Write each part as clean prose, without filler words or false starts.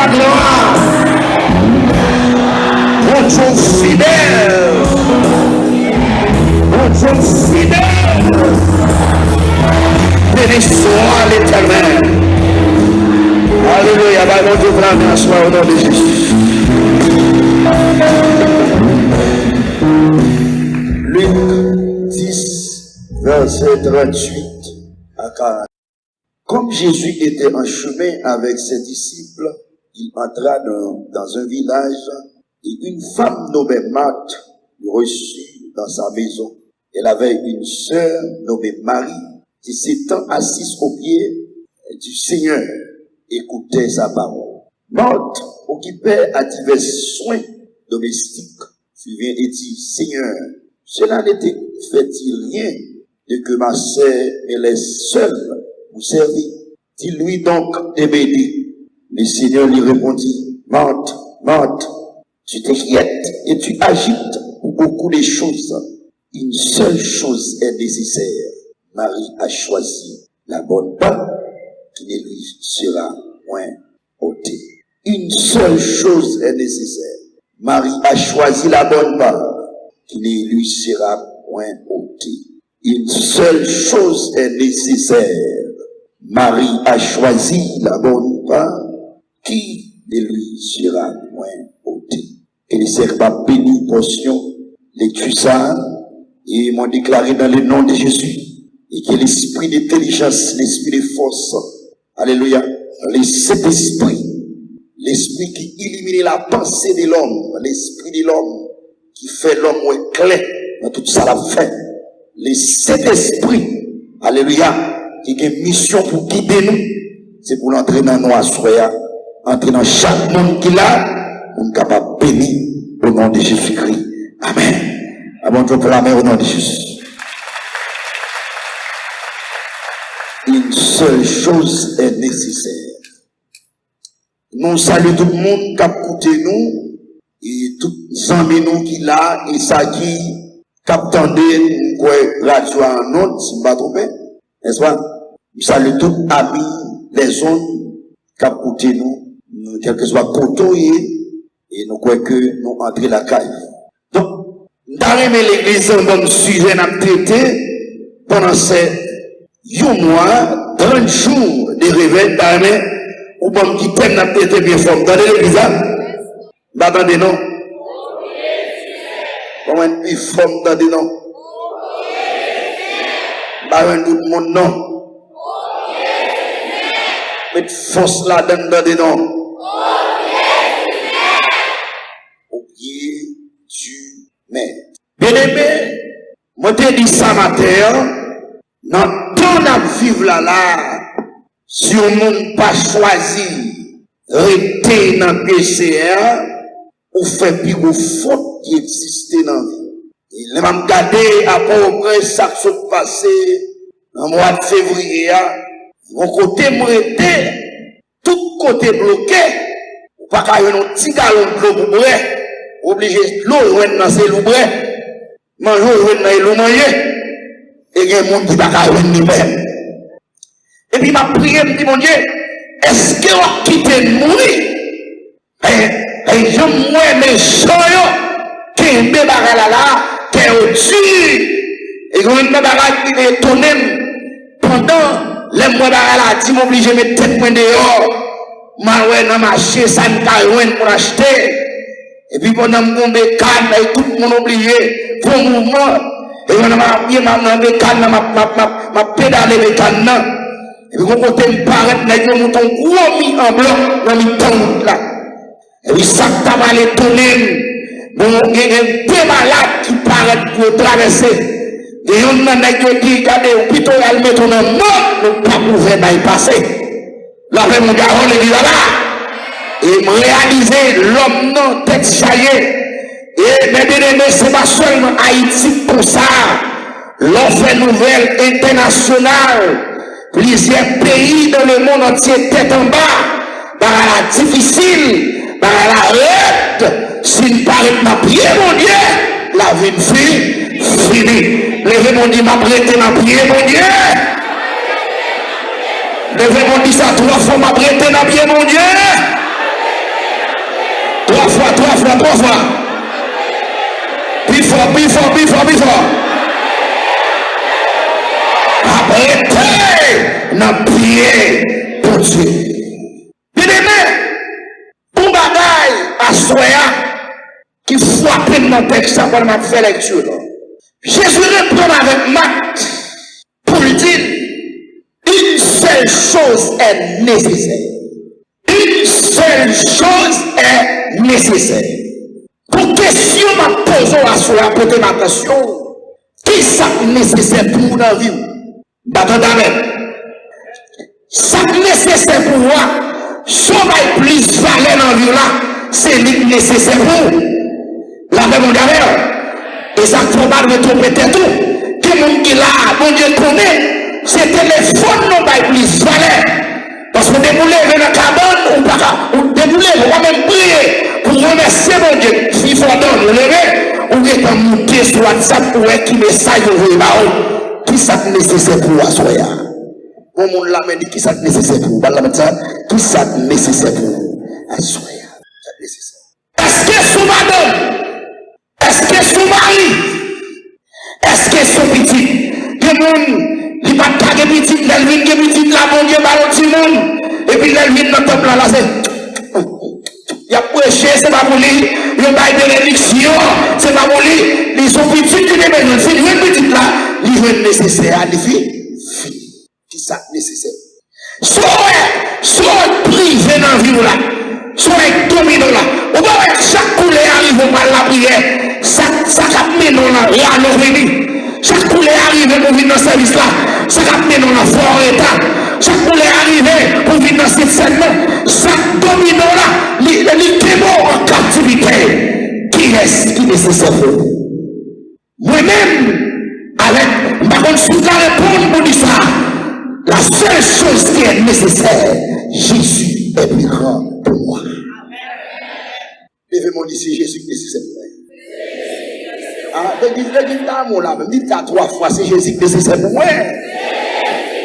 la gloire. Mon Dieu fidèle. Mon Dieu fidèle. Béni soit l'Éternel. Alléluia. Mon Dieu prend la soirée au nom de Jésus. Luc 10, verset 38 à 40. Comme Jésus était en chemin avec ses disciples, il entra dans un village et une femme nommée Marthe le reçut dans sa maison. Elle avait une sœur nommée Marie qui s'étant assise au pied du Seigneur écoutait sa parole. Marthe, occupée à divers soins domestiques, vient et dit, Seigneur, cela n'était fait-il rien de que ma sœur elle est seule pour servir. Dis-lui donc de m'aider. Le Seigneur lui répondit, Marthe, Marthe, tu t'inquiètes et tu agites pour beaucoup de choses. Une seule chose est nécessaire. Marie a choisi la bonne part qui ne lui sera point ôtée. Une seule chose est nécessaire. Marie a choisi la bonne part qui ne lui sera point ôtée. Une seule chose est nécessaire. Marie a choisi la bonne part qui ne lui sera point ôtée. Et les servants bénis portion, lecture ça, et m'ont déclaré dans le nom de Jésus, et que l'esprit d'intelligence, l'esprit de force, alléluia, le Saint-Esprit, l'esprit qui illumine la pensée de l'homme, l'esprit de l'homme, qui fait l'homme clair dans tout ça la fait, le Saint-Esprit, alléluia, qui a une mission pour guider nous, c'est pour l'entrer dans nos assoyas, entrer dans chaque monde qui l'a, pour nous capable bénir au nom de Jésus-Christ. Amen. Avant de pour la main au nom de Jésus. Une seule chose est nécessaire. Nous saluons tout le monde qui a écouté nous, et tous les amis nous qui là, et ça qui captendé nous, radio en autre, si je ne me pas trompé, n'est-ce pas? Nous saluons tous les amis, les zones qui a écouté nous, quel que soit côté, et nous croyons que nous entrons la caille. Donc, dans l'église, on donne sujet à traiter pendant ces 1 mois, 30 jours de réveil d'année, ou bon qui peine à traiter bien fort. Dans l'église, attendez non? Comment une forme dans des noms? Bah, tout le monde non. Mettre force là-dedans dans des noms. Bien aimé, moi te dis ça matin, dans ton à vivre là, si on monde pas choisi, rester dans PCR, ou fait plus de faute qui existe dans la vie. Il m'a regardé après ça qui s'est passé en mois de février, mon côté moi était, tout côté bloqué, ou pas qu'à un petit galon de l'eau pour boire, obligé de l'eau dans ces loups. Manger, il manger, et il y a des gens qui ne peuvent pas lui-même. Et puis, ma prière, me dit, mon Dieu, est-ce que vous quittez mourir? Et je me mes soyons, qui est débarrassé là, qui est au-dessus, et quand une débarrasse qui est étonné, pendant les mois là, si m'oblige de mettre tête dehors, ma ouais, dans marché, ça ne peut pas pour acheter. Et puis pendant mon bécane, tout le monde obligé, pour le mouvement, et on m'a bien ma bécane, ma pédale bécane. Et puis on côté me paraît, n'a eu mouton gros mis en blanc, dans le temps là. Et puis ça t'a mal étonné, bon, il y a deux malades qui paraissent pour traverser. Et on a dit, regardez, au plutôt elle met ton nom, ne pas pouvoir bypasser. La paix mon gars, on est là. Et réaliser l'homme non tête chaillée. Et mes bien-aimés, c'est pas seulement Haïti pour ça. L'offre nouvelle internationale. Plusieurs pays dans le monde entier tête en bas. Par la difficile, par la honte. S'il paraît ma prière, mon Dieu, la vie finie. Levez mon Dieu, ma prêté ma prière, mon Dieu. Levez mon Dieu, ça 3 fois ma prêté ma prière, mon Dieu. trois fois. Plus fort. Arrêtez dans prier pour Dieu. Bien aimé, un bagaille à soya qui frappe dans le texte pendant ma fait lecture. Jésus répond avec Marc pour lui dire une seule chose est nécessaire. Une seule chose est nécessaire. Pour question ma pose à soi, porter ma attention, qui est nécessaire pour nous dans la vie? D'attendre avec. Ça nécessaire pour moi, ce qui plus valeur dans la vie là, c'est nécessaire pour nous. La même mondiale. Et ça ne faut pas retrouver tout. Que mon qui là, mon Dieu connaît, c'est téléphone non pas plus valeur. Parce que déboulé dans la cabane, ou déboulé, on va même prier pour remercier mon Dieu. S'il faut donc le lever, ou est en monter sur WhatsApp pour qui message au là qui ça nécessaire pour vous soya. Mon monde là dit qui ça nécessaire pour vous. Qui ça nécessaire pour vous soya. Est-ce que sous madame? Est-ce que son mari? Est-ce que son petit? Le monde, il va pas de petit, l'elvin de petit, là, mon Dieu, ballon de monde. Et puis l'elvin dans le temple là, c'est. Il a prêché, c'est pas pour lui. Il a pas de bénédiction, c'est pas pour lui. Ils sont petits qui ne besoin. C'est une petite là, ils veulent nécessaire à des filles. Qui ça nécessaire? Soit privé dans la vie là. Soit domino là. On va voir chaque coulée arrive au mal la prière. Ça capte non là, là nous venir. Chaque coulée arrive pour venir dans ce service là. Ça capte non là, fort état. Chaque coulée arrive pour venir dans cette scène là. Chaque domino là, les démons en captivité. Qui est-ce qui est nécessaire pour vous? Moi-même, avec ma bonne sous la réponse pour dire ça. La seule chose qui est nécessaire, Jésus est plus grand pour moi. Levez-moi d'ici, Jésus qui est nécessaire pour moi. Ah, dis l'amour là, même dis ça 3 fois, c'est Jésus qui est nécessaire pour moi.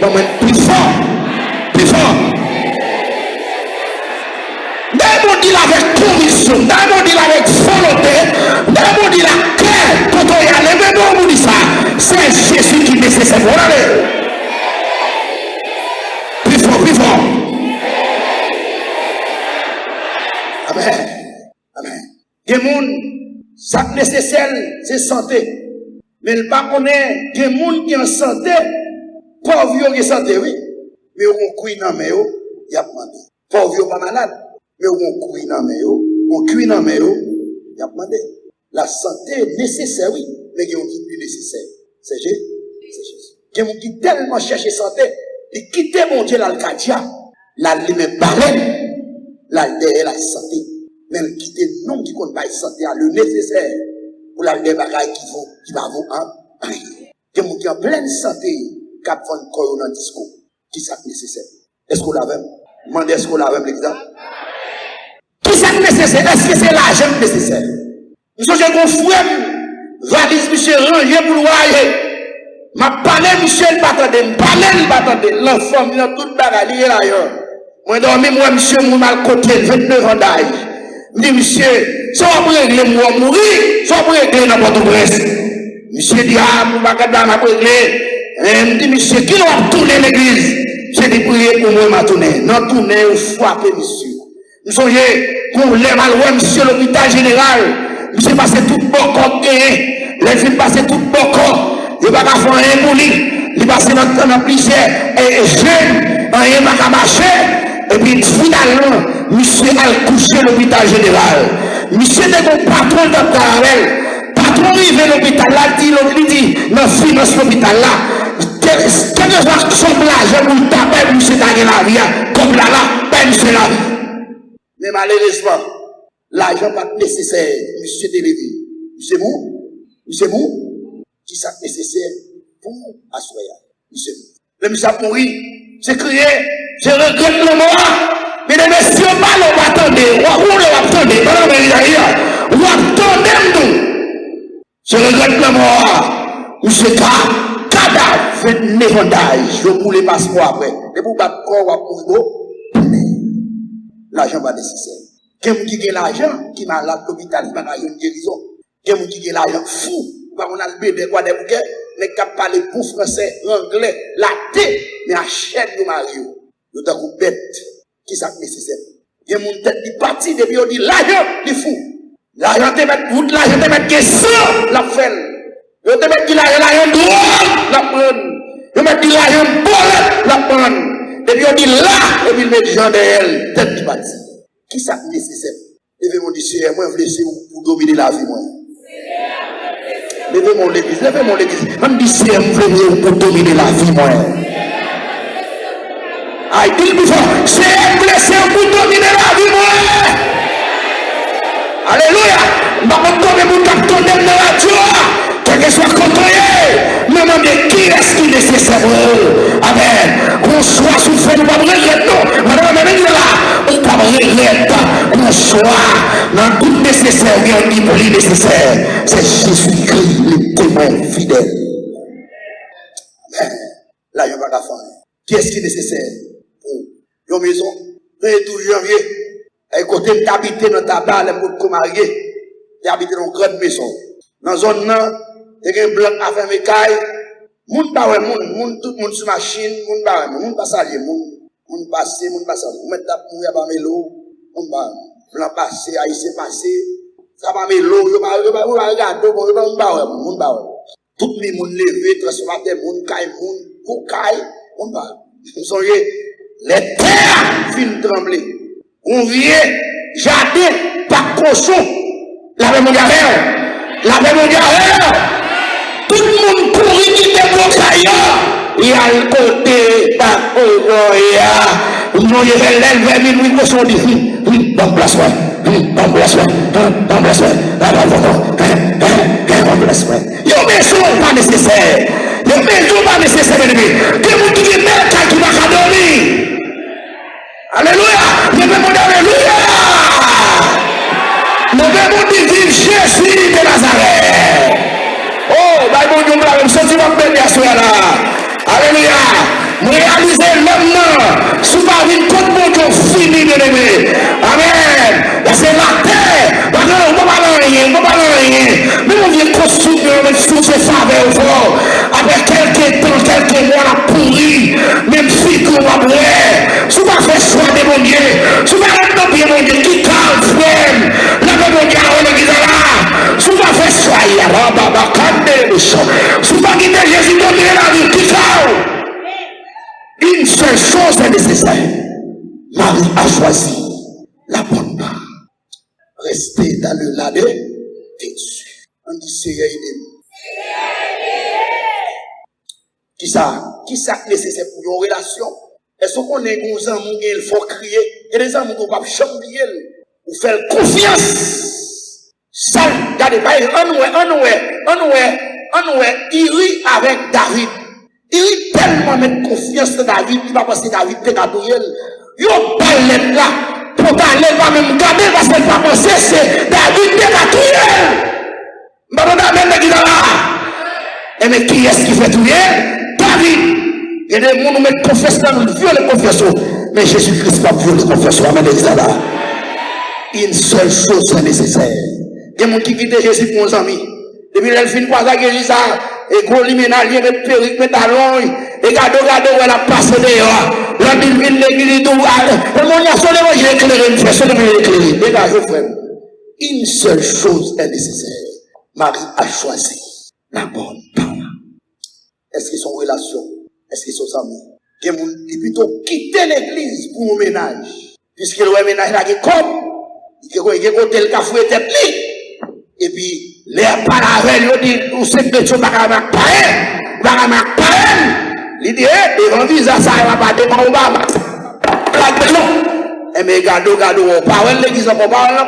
Non, mais plus fort. D'ailleurs, dit avec conviction, d'ailleurs, dit avec volonté, d'ailleurs, dit la cœur, quand on y a levé, on dit ça, c'est Jésus qui est nécessaire pour moi. Plus fort. Amen. Des gens, ça nécessaire, c'est santé. Mais le pas connaît, des gens qui ont santé, pauvres qui ont santé, oui. Mais on cuit dans mes yeux, il y a demandé. Pauvres pas malade, mais on cuit dans mes yeux, il y a demandé. La santé est nécessaire, oui, mais il y a qui plus nécessaire. C'est Jésus. Il y a qui tellement cherche santé, il quitte mon Dieu l'Alcadia, la lime baleine, la derrière la santé. Mais il quitte non qui compte pas santé, le nécessaire pour la débarrasse qui va vous en rien. Il y a qui en pleine santé, qui a fait un corps dans le discours, qui ça nécessaire. Est-ce qu'on l'avait? Demandez est-ce qu'on l'avait l'exemple? Qui ça nécessaire? Est-ce que c'est l'argent nécessaire? Monsieur, j'ai un frère, valise Michel ranger pour loyer. Ma parlé Michel Batande, l'enfant, il a tout bagarre là. Moi, dormi, moi, monsieur, mon mal côté, 29 ans d'âge. Je dis, monsieur, soit vous régler, moi, mourir, soit vous régler dans votre presse. Monsieur dit, ah, mon bagarre, m'a réglé. Je dis, monsieur, qui doit tourner l'église? J'ai dit, priez pour moi, m'a tourné. Non, tourner, ou frapper, monsieur. Nous songez, qu'on lève à l'ouest, monsieur, l'hôpital général. Monsieur, passé tout bon corps, les filles passé tout bon corps. Il va pas faire un pour lui. Il va passer dans la plusieurs et jeune, rien va pas marcher. Et puis finalement, monsieur a couché à l'hôpital général. Monsieur n'est pas patron de Carabel. Patron arrive à l'hôpital là, il dit, non, finance l'hôpital là. Quelle soit son l'argent pour taper, monsieur dans la vie, comme là, pas monsieur là. Mais malheureusement, l'argent n'est pas nécessaire, monsieur délégué. Monsieur bon? Qui ça nécessaire pour assoyer. Le monsieur a pourri, c'est crié, je regrette le mot. Mais les messieurs, pas le attendez, où le attendez, où attendez nous. Je regrette le mot. Monsieur cadavre, fait névandage, je vous les passeport après. Et pour battre corps, pour l'argent va nécessaire. Quelqu'un qui a l'argent, qui m'a malade l'hôpital, qui m'a une guérison. Quelqu'un qui a l'argent fou, pas on a le bébé, quoi, des bouquets, n'est capable de parler pour français, anglais, latin, mais à chaîne de Mario. Nous avons bête, qui ça nécessaire. Il y a mon tête qui partit, depuis on dit l'argent, il fou. L'argent te met, l'argent te met question, la fait. Yo te met dit l'argent droit, la prendre. Yo met dit l'argent bolette, la prendre. Depuis on dit là, et puis il met Jean de elle, tête qui partit. Qui ça nécessaire? Levez mon Seigneur, moi je veux laisser pour dominer la vie, moi. Levez mon l'église, levez mon l'église. Même dis Seigneur, je veux pour dominer la vie, moi. I dis plus fort, Seigneur, blessé pour dominer la vie, moi. Alléluia. Je vais tomber pour capter dans la joie. Quel que soit côtoyé. Mais non, mais qui est-ce qui est nécessaire? Amen. On soit sous le feu, nous ne pouvons pas régler, non. Madame, là, on ne peut pas régler, on soit dans tout nécessaire, on dit pour lui nécessaire. C'est Jésus-Christ, le témoin fidèle. Amen. Là, il n'y a pas d'affaire. Qui est-ce qui est nécessaire? Pour une maison, le 12 janvier. Et côté d'habiter dans ta balle, les pour marier, d'habiter dans une grande maison. Dans la zone, il y a un blanc avec mes cailles. Moun ba wè moun tout moun sur machine, moun ba wè moun pas salier, moun passer, moun pas salier. Moun tap moun ya ba melo, moun ba blanc passer, haïtien passer. Ça ba melo, yo ba regarder, moun ba wè. Tout les moun levé, transformateur, moun caille, moun pour caille, moun ba. Vous songez, les terres fin trembler. On vient jardin par cochon. La même mondiale. Tout le monde courit qui te bloque ailleurs. Il y a le côté par Oya. Nous y avait l'élève minuit cochon dit bon place ouais. Yo maison pas nécessaire. Yo maison pas nécessaire mes amis. Que vous qui met qui va dormir. Alléluia. Alléluia. Nous devons dire Jésus de Nazareth. Oh, Bible nous parle, sorti mon béni à soi là. Alléluia. Réaliser l'homme sous par une côte mon Dieu fini de l'aimer. Amen. C'est la terre. On ne peut pas rien. Mais on vient construire même sous ses faveurs fort. Après quelques temps, quelques mois, la pourri. Même si qu'on va brûler. Sous pas fait choix de mon Dieu. Sous pas être bien mon Dieu. Qui calme, frère. La mon Dieu, on est là. Sous pas fait choix. Il y a Baba, Kande, sous pas quitter Jésus, dominer la vie. Qui calme. Une seule chose est nécessaire. Marie a choisi la bonne part. Rester dans le ladé dessus. On dit Seigneur, qui ça nécessaire pour une relation? Est-ce qu'on est des amis il faut crier? Et des amis qui ne peuvent pas chambrier ou faire confiance. Ça, regardez, on il rit avec David. Il rit tellement mettre confiance dans David, il va penser David te gadouille. Yo parle là, pour parler pas même garder parce qu'il va penser c'est David te gadouille. Madame même qui là. Et mais qui est-ce qui fait tout David. Il y a des gens qui mettent confiance dans nous, violer confiance. Mais Jésus-Christ va violer confiance. Amen. Une seule chose est nécessaire. Il y a des gens qui quittent Jésus pour nos amis. Depuis qu'elle finit par ça, ça, et gros liménalier, met perruque, met talon, et gado, elle a passé dehors. La Bible vient de l'église, tout, le monde a sonné, moi j'ai éclairé, une fois, sonné, j'ai éclairé. Dégagez, frère. Une seule chose est nécessaire. Marie a choisi la bonne parole. Est-ce qu'ils sont en relation? Est-ce qu'ils sont amis? Qui est plutôt quitter l'église pour un ménage. Puisque le ménage là, qui est comme, il est côté le café et tête li. Et puis, les parallèles, ils disent, nous sommes des choses, nous sommes pas l'idée, devant visa, ça va pas dépendre Obama. Et mais gado, parole l'église, on parle là,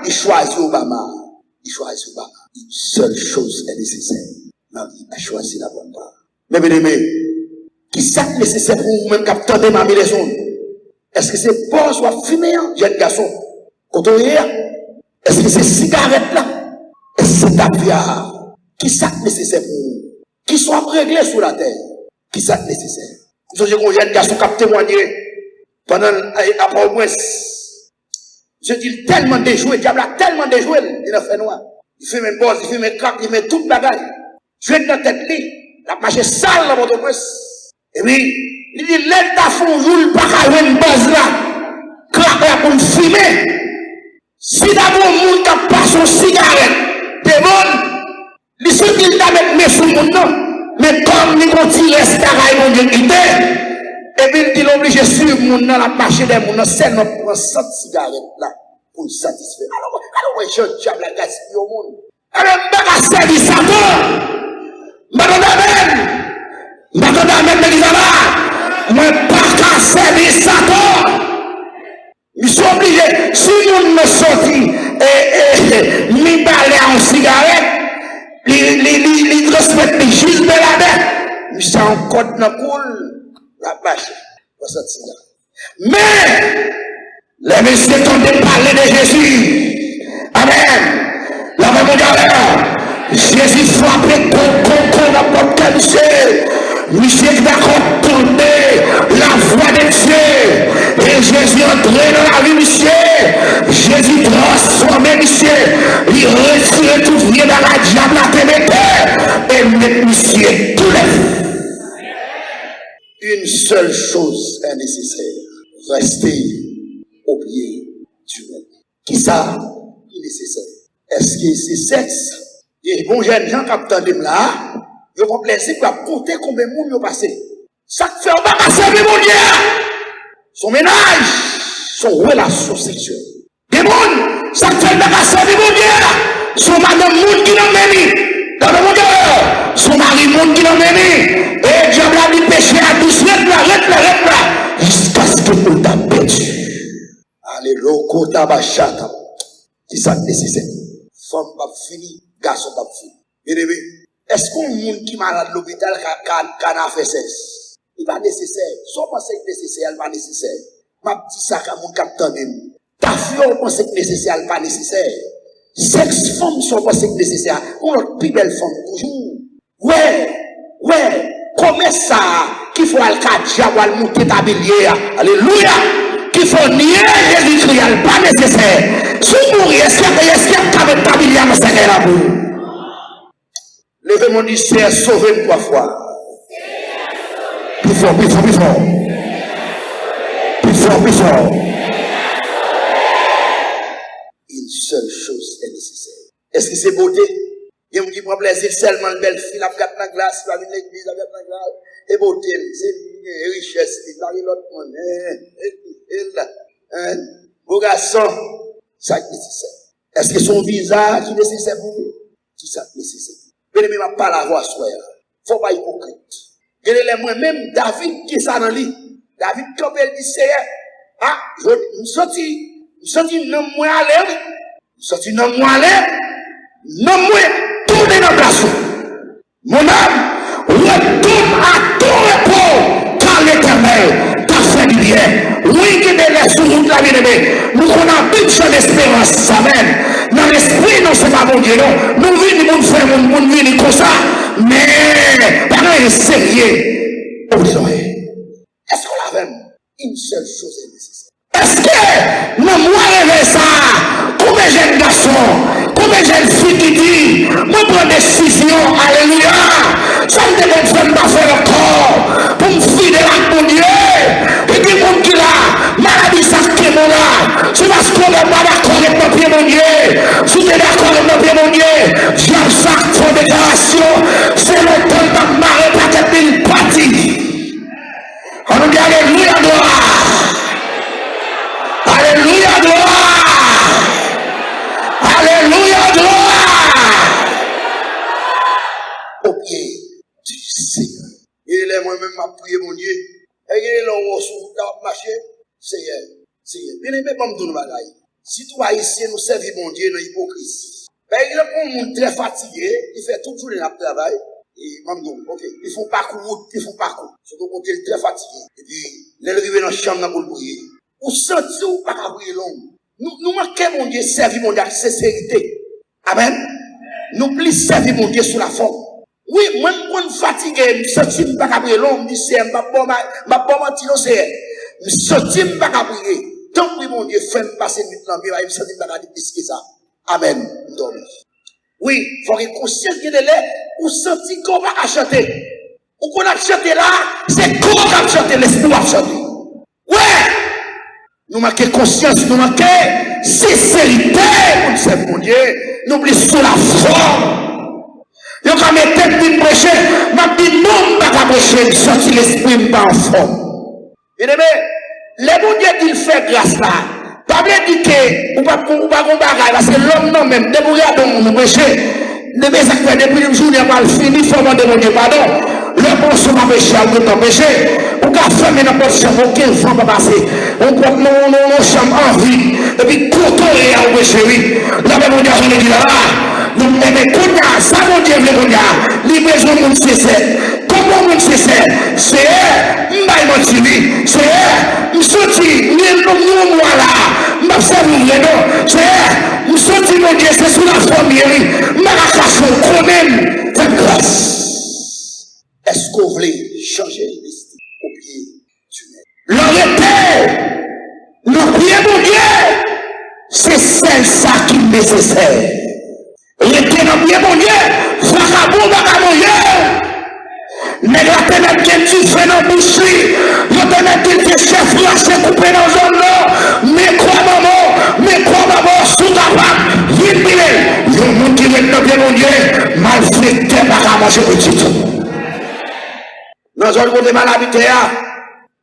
il choisit Obama. Une seule chose est nécessaire. Marie a choisi la bonne part. Mais bien aimé, qui est nécessaire pour vous-même capter de ma maison? Est-ce que c'est bon soit fumé, jeune garçon? Quand on est, est-ce que c'est cigarette là? Est-ce que c'est tapiard? Qui est nécessaire pour vous? Qui soit réglé sur la terre? Qui est nécessaire? Vous savez qu'on jeune garçon qui a témoigné pendant, après au moins, Je dis tellement déjoué, diable a tellement déjoué, il a fait noir. Il fait mes bosses, il fait mes craques, il met toute bagaille. Tu es dans tête li, la marché sale dans votre presse. Et puis, il dit, l'État font jour, pas qu'à une base là, craque là pour me fumer. Si d'abord, moun qui passe son cigarette, t'es bon, il se dit t'a mettre mes sous mon nom, mais comme il continue à rester à mon Dieu quitter, et puis il obligé de suivre mon nom, la marché des moun, seulement pour 100 cigarettes là, pour satisfaire. Alors, je diable la gaspille au monde. Alors, je vais servir ça tout. Madame, moi, pas qu'à servir ça tout. Ils sont obligés, si nous me sortis et mi balai en cigarette, ils transmettent les juste de la bête. Ils sont en côte dans coule, la bâche, pour cette cigarette. Mais, les messieurs ont parlé de Jésus. Amen. La même mondiale, Jésus frappait con dans votre monsieur. Monsieur qui va tourner la voix de Dieu. Et Jésus entrait dans la vie, monsieur. Jésus transformait, monsieur. Il retirait tout vieux dans la diable, la témété. Et met monsieur tout les. Une seule chose est nécessaire. Rester au pied du maître. Qui ça est nécessaire? Est-ce que c'est sexe? Et bon, jeunes gens qui attendent là, ils ont plaisir pour compter combien de monde ils ont passé. Ça fait on va passer mon Dieu. Son ménage, son relation sexuelle. Des mondes, ça fait on va passer mon Dieu. Son madame monde qui l'a mené. Dans le monde, son mari monde qui l'a mené. Et diable a dit péché à tous, reste là. Jusqu'à ce que vous t'appelle. Alléluia, kota bachata. Qui ça nécessaire? Femme pas fini, garçon pas fini. Bien aimé, est-ce qu'on monde qui malade à l'hôpital a fait sexe? Il n'est pas nécessaire. Soit pensez que nécessaire, il n'est pas nécessaire. Ma petite sac à mon capitaine même. Ta fille, on pense que nécessaire, il n'est pas nécessaire. Sexe femme, soit pensez que nécessaire. On a une plus belle femme toujours. Ouais. Comment ça, qu'il faut aller à monter ta bilier? Alléluia. Qu'il faut nier Jésus-Christ, il n'est pas nécessaire. Si vous mourrez, est-ce qu'il y a un tablier dans cette là-bas? Levez mon dit, c'est sauver une fois. Plus fort. Plus fort. Une seule chose est nécessaire. Est-ce que c'est beauté? Il me dit, moi, plaisir seulement une belle fille, la regarde dans la glace, la vient l'église, la regarde dans la glace. Et beauté, c'est richesse, il parle l'autre monde. Vos garçons, ça est nécessaire. Est-ce que son visage qui est nécessaire pour vous? Qui ça est nécessaire? Bien aimé, ma pas la voix soir. Faut pas hypocrite. Regardez moi-même, David, qui est ça dans lui? David, comme elle dit, c'est, je me sorti, non, moi, aller, non, moi, tourner dans la place. Mon âme, retourne à tout repos, car l'Éternel t'a fait du bien. Oui, qui est là sur route la vie, nous avons une seule espérance, amen. Dans l'esprit, non, c'est pas mon Dieu, non. Nous vivons, nous faisons, nous vivons comme ça, mais, pendant un sérieux, est-ce qu'on a même une seule chose est nécessaire? Est-ce que, nous, moi, rêver ça, combien jeunes garçons, combien jeunes filles qui disent, moi, prendre décision, alléluia, ça me démontre pas faire le corps, pour me filer à mon Dieu, et puis, mon qui là, maladie, ça se fait mon là, c'est parce qu'on n'est pas d'accord avec mon pied, mon Dieu, si tu es d'accord avec mon pied, mon Dieu, j'aime ça, ton déclaration, c'est le temps de marrer, pas que une partie. On nous dit, alléluia, gloire. Alléluia, gloire. Alléluia, gloire. Au pied du Seigneur. Il est moi-même m'a prié, mon Dieu. Et il est là où on marché. Seigneur. Bien aimé, pas me donner bagaille. Si tu vas ici, nous servir mon Dieu dans l'hypocrisie. Ben, il est un monde très fatigué. Il fait tout le jour de travail. Et maman, ok, ils font parcours. Surtout quand il est très fatigué. Et puis, il est arrivé dans la chambre pour le prier. Ou senti ou pas à prier long. Nous manquons, mon Dieu, servir mon Dieu avec sincérité. Amen. Nous plus servir mon Dieu sous la forme. Oui, moi, quand je suis fatigué, je senti pas à prier long, je dis, c'est, je ne vais pas mentir, c'est, je senti pas à prier. Tant que mon Dieu fait me passer une nuit dans le mieux, il me sent une bagarre plus que ça. Amen. Oui, il faut être conscient qu'il est là, ou sentir qu'on va chanter. Ou qu'on a chanté là, c'est qu'on a chanté, l'esprit a chanté. Ouais! Nous manquons conscience, nous manquons sincérité pour nous servir mon Dieu. Nous oublions sous la forme. Nous quand mes têtes d'une prêcher, m'a dit non, pas qu'à prêcher, sortir l'esprit pas en forme. Bien aimé, les bon Dieu qu'il fait grâce là. Pas bien dit que, ou pas qu'on bagaille, parce que l'homme non même, de mourir dans mon prêcher, de mes actes, depuis le jour, il n'y a pas fini, il faut demander pardon. Le bon son m'a péché, ou pas péché, ou qu'a fait, mais n'importe chambre, aucun vent pas passer. On croit que nos chambres en vie, et puis, courton et à péché, oui. Là, mon Dieu, on est dit là, nous, mais, qu'on ça, mon Dieu, qu'on a, livraison, mon sincère. Comment mon sincère? C'est, m'aille, mon Dieu, c'est, m'soti, nous, moi là, m'observe, non, c'est, m'soti, mon Dieu, c'est sous la forme, m'arrache, quand même, cette grâce. Est-ce qu'on voulait changer l'estime au pied du maître? L'arrêter, le pied mon Dieu, c'est celle-ça qui est nécessaire. Arrêter le pied mon Dieu, vagabond, mais la tête qui fait dans la boucherie, la tête qui est chef, là, c'est coupé dans le zone, mais quoi maman, sous ta femme, il y a un monde qui met le pied mon Dieu, mal fait, t'es pas à manger petit tout. Dans un côté mal habité,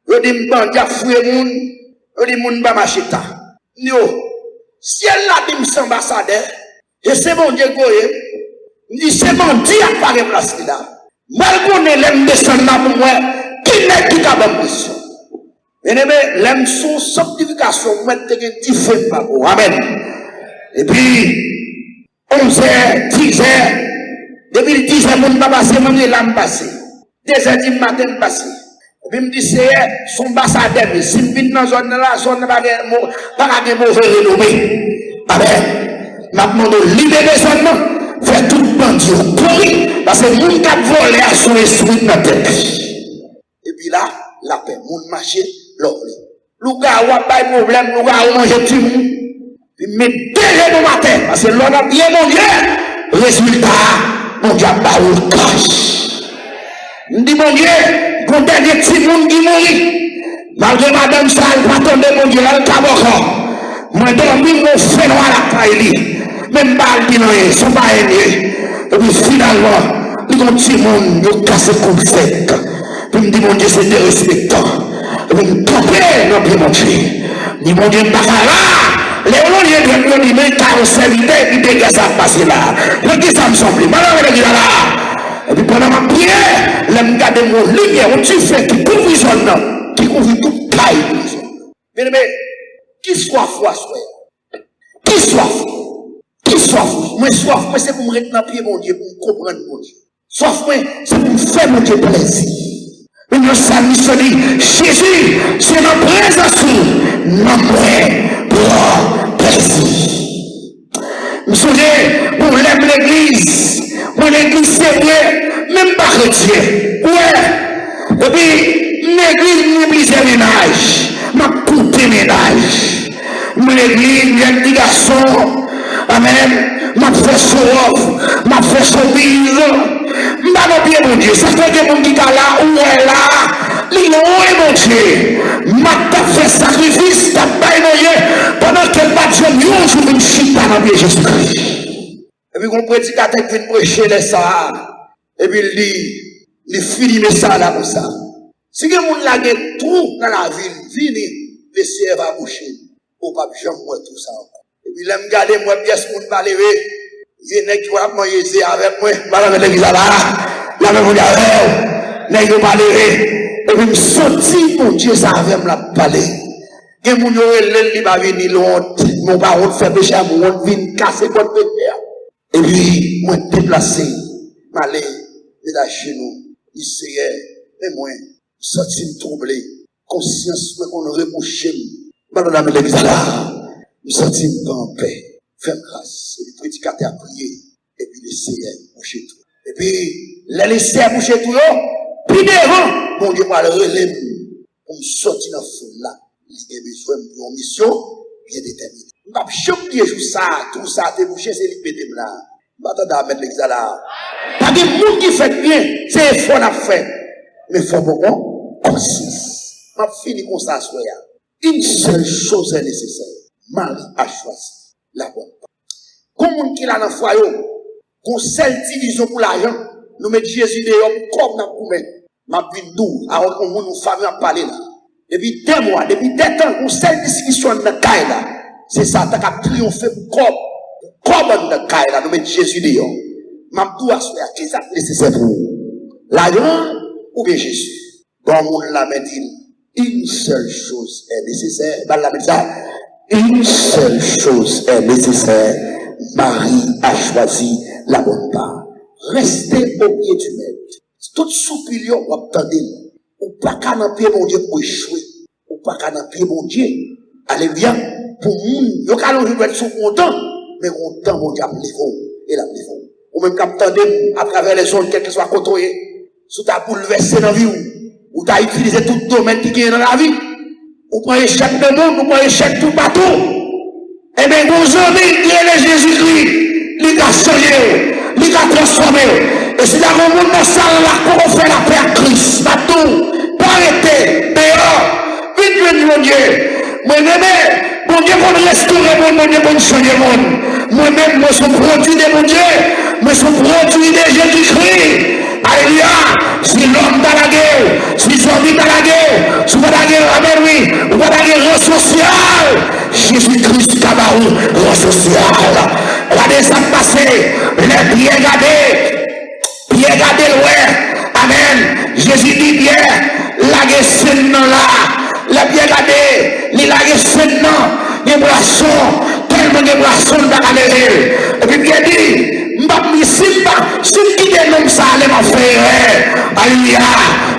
je dis, m'bandi a foué moun, je dis, moun ba machita. Yo, si elle a dit, m's'en ambassadeur, et c'est bon Dieu goye, m'dit, c'est bon Dieu à parler place là. Malgré l'aime descendre là pour moi, qui n'est qui a bonne position. Bien aimé, l'aime sous sanctification, mettre des différents papos. Amen. Et puis, 11h, 10h, depuis 10h, moun ba passé, moun l'âme passé. 2h du matin passé. Et puis, me dit, c'est son ambassadeur. Si je viens dans la zone là, zone n'a pas de mauvais renommé. Amen. Maintenant, nous libérer zone, faire tout le bandit pourri, parce que nous avons volé à son esprit de notre tête. Et puis là, la paix, moun marché, l'homme. Nous avons pas de problème, nous avons mangé tout le monde. Puis, mais dès le matin, parce que l'on a bien mangé, résultat, on a pas eu cash. M'dit mon Dieu, pour dernier petit monde qui mourit, malgré madame ça, elle va tomber mon Dieu, elle cabocon. Moi, dormi, mon fait noir à la caille, même pas le bilan, son pas aimé. Et puis finalement, il y a un petit monde, il casse le sec. Puis me dit mon Dieu, c'est respectant. Et puis me tomber, non, puis mon Dieu. Dit mon Dieu, pas là. Les gens qui disent, mais carrousel, il dégage ça passer là. Le qui ça me semble, malheur, il est là. Et puis pendant ma prière, je me garde mon lumière, on t'y fait qui couvre les zones, qui couvre toute taille. Bien aimé, qui soif, qui soif, moi soif, moi c'est pour me retenir pied mon Dieu, pour me comprendre mon Dieu. Soif, moi, c'est pour me faire mon Dieu plaisir. Mais nous sommes Jésus, c'est notre présence, notre pour plaisir. Vous savez, on lève l'église. Mon église c'est vrai, même pas chrétien. Ouais. Et puis, l'église n'oublie ses ménages. Ma pouté ménage. Mon église, il y a des garçons. Amen. Ma fait son ma fait son bise. Ma bien mon Dieu. Ça fait que mon qui est là, où est là. L'île est mon Dieu. Ma t'a fait sacrifice, t'as pas éloigné. Pendant qu'elle bat Dieu, je veux une chita dans le Jésus-Christ. Et puis, on prédicateur qui vient prêcher les ça. Et puis, il finit le ça là pour ça. Si quelqu'un a tout dans la ville, vini, le ciel va boucher. Ou pas, j'aime moi tout ça. Et puis, là, je regarde moi, pièce, mon va lever. Il y a qui va manger avec moi. Madame l'église là, là, même vous regardez, n'est-ce pas lever. Et puis, je senti, mon Dieu, ça avait me la parler. Et mon Dieu, il va venir l'autre. Mon baron fait péché à mon autre, vient casser votre péché. Et puis, moi, déplacé, m'aller, là chez nous, ici, et moi, sorti me troubler, conscience, moi, qu'on aurait bouché, madame l'église là, me sorti me en paix, faire grâce, et le prédicateur a prié, et puis laisser boucher tout. Et puis, la laisser boucher tout, puis devant, mon Dieu, moi, le relève, pour me sortir dans le fond là, il a besoin d'une mission bien déterminée. Je ne peux pas oublier ça, tout ça, déboucher, c'est l'ibédé là. Je ne peux pas mettre l'examen là. Pas de monde qui fait bien, c'est effort à faire. Mais il faut beaucoup conscience. Je finis comme ça, soya. Une seule chose est nécessaire. Marie a choisi la bonne part. Comme on qui l'a dans le foyer, qu'on seule division pour l'argent, nous mettons Jésus dehors comme dans le couvert. Ma vie d'où, alors qu'on nous famille à parler là. Depuis 2 mois, depuis 2 temps, qu'on seule discussion dans le caille là. C'est ça, t'as qu'à triompher pour comme dans le caille là, nous mettons Jésus dehors. Ma vie à qui ça nécessaire pour vous? L'argent ou bien Jésus? Bon, on l'a dit. Une seule chose est nécessaire. Une seule chose est nécessaire. Marie a choisi la bonne part. Restez au pied du maître. Tout soupilion, vous attendez. Ou pas qu'à n'en pied mon Dieu pour échouer. Ou pas qu'à n'en pied mon Dieu. Alléluia. Pour nous, vous allez être content. Mais content, mon Dieu, appelez-vous. Et l'appelez-vous. Ou même qu'attendez à travers les zones, quel que soit côtoyé. Sous ta bouleversé dans la vie. Ou t'as utilisé tout le domaine qui est dans la vie. Ou prenez échec de monde, ou prenez échec tout partout. Eh bien, vos amis, qui est Jésus-Christ, il a changé, il a transformé. Et si dans le monde, dans salle là, pour faire la paix à Christ, partout, pas arrêter, dehors, vite, mon Dieu. Moi-même, mon Dieu, pour restaurer mon Dieu, pour changer le monde. Moi-même, moi, je suis produit de mon Dieu, moi, je suis produit de Jésus-Christ. Alléluia. Si l'homme dans la guerre, si l'homme dans la guerre, si vous dans la guerre, amen, oui, vous dans la guerre sociale, Jésus-Christ, Kabarou, social. Regardez ça passer, les pieds gardés, ouais, amen. Jésus dit bien, la guerre c'est non là, les pieds gardés, la guerre c'est non, les boissons, tellement de boissons dans la guerre. Et puis bien dit, si qui dénomme ça, allez m'en faire. Alléluia.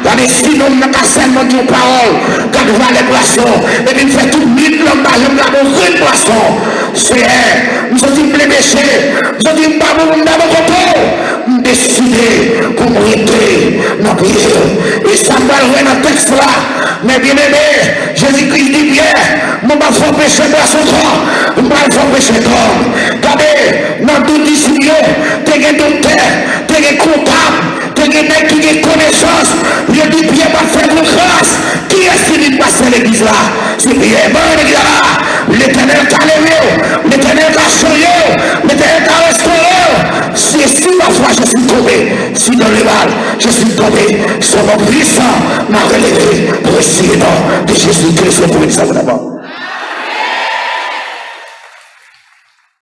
Dans les 6 noms, n'a pas seulement de parole. Quand vous allez les boissons, et puis fait tout vite, l'homme va une boisson. C'est, nous sommes les péchés. Nous sommes pas bon, nous avons repos. Décidé pour me rester dans prière. Et ça va le dans le texte là. Mais bien aimé, Jésus-Christ dit bien, nous ne faut pécher boisson trop. Nous ne faut pécher trop. Regardez, dans tout disciple, t'es un docteur, t'es un comptable, t'es un mec qui a connaissance. Je dis bien, va faire une grâce. Qui est-ce qui vient passer l'église là? C'est bien, bon, l'église là. L'éternel t'a levé, l'éternel t'a changé, l'éternel t'a restauré. Si ma foi je suis tombé, si dans le mal je suis tombé, son nom puissant m'a relevé pour essayer de Jésus-Christ pour une d'abord.